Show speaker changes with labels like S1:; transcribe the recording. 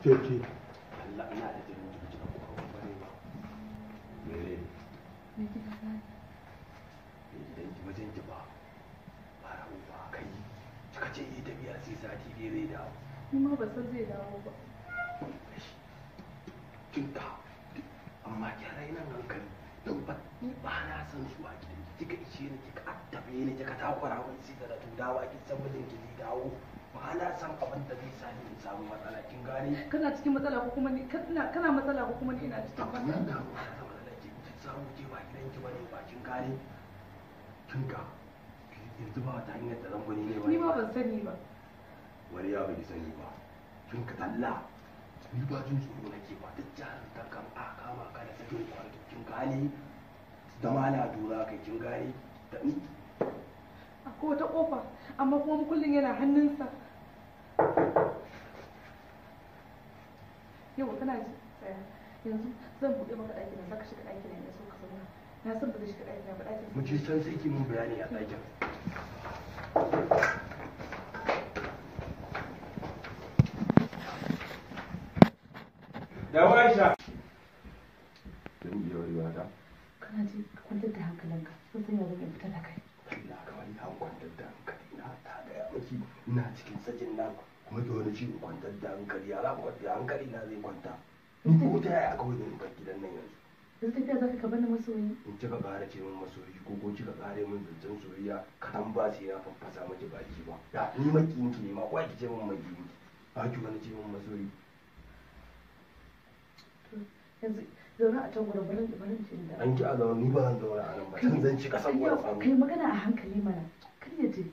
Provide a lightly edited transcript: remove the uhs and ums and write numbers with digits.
S1: Keke.
S2: Allah ina da jinin jiki da kuma bare ba. Mene?
S3: Me kika sani?
S2: Idan ki wajen ki ba. Fara uba kai. Kika ce yi tafiya sai sati dai zai dawo.
S3: Ni ma ba san zai dawo ba.
S2: Kin ka. Amma ki rainan hankali. Don ba ni ba na san zuwa gidan ki. Kika ishe ni kika addabe ni kika takura min sai da dawa ki san mijin ki zai dawo. Ba na san abin da zai sa ni in samu matsala kin gane?
S3: Kana cikin matsala ko kuma ni kana matsala ko kuma ni ina cikin matsala?
S2: Nan da ruwa da matsala ki samu ke ba gidan ki bane ba kin gane? Kin ka yanzu ba wata hanyar da zan bane ne ba.
S3: Ni ma ban sani ba.
S2: Wani ya bai sani ba. Kin ka talla. Ni ba jin tsoro nake ba duk jihar ta kan a kama ka da sakin kwanto kin gane? Da mala dura kai kin gane? Da ni
S3: Akwai wata kofa amma kuma kullun yana hannunsa. Yau kana ji tsaya yanzu zan buɗe maka ɗaki na saka shiga ɗaki na so ka zauna na san ba zai shiga ɗaki na ba ɗakin
S2: mu je can sai ki mun bayani a ɗakin. Da Aisha. Zan iya warewa ta.
S3: kana ji ka kwantar da hankalinka sun san yanzu in fita da kai.
S2: Allah ka wani an kwantar da hankali na ta gaya miki ina cikin sajin nan kuma da wani ciwon kwantar da hankali ya za kwantar da hankali na zai kwanta. Ko ta yaya kawai da nufar gidan nan yanzu.
S3: Yanzu tafiya za ka bani masoyi.
S2: In kika ƙara ce min masoyi ko kika ƙare min zancen soyayya kaɗan ba sai na faffasa miki baki ba. Ya ni makinki ne ma ko ki ce min makinki. Ba ki wani ce min masoyi.
S3: Yanzu zauna a can gurin barin ce da.
S2: An ki a zaune ni ba zan zauna a nan ba. Can zan ci ƙasar wani tsaro.
S3: Kai magana a hankali mana. Kar ya je.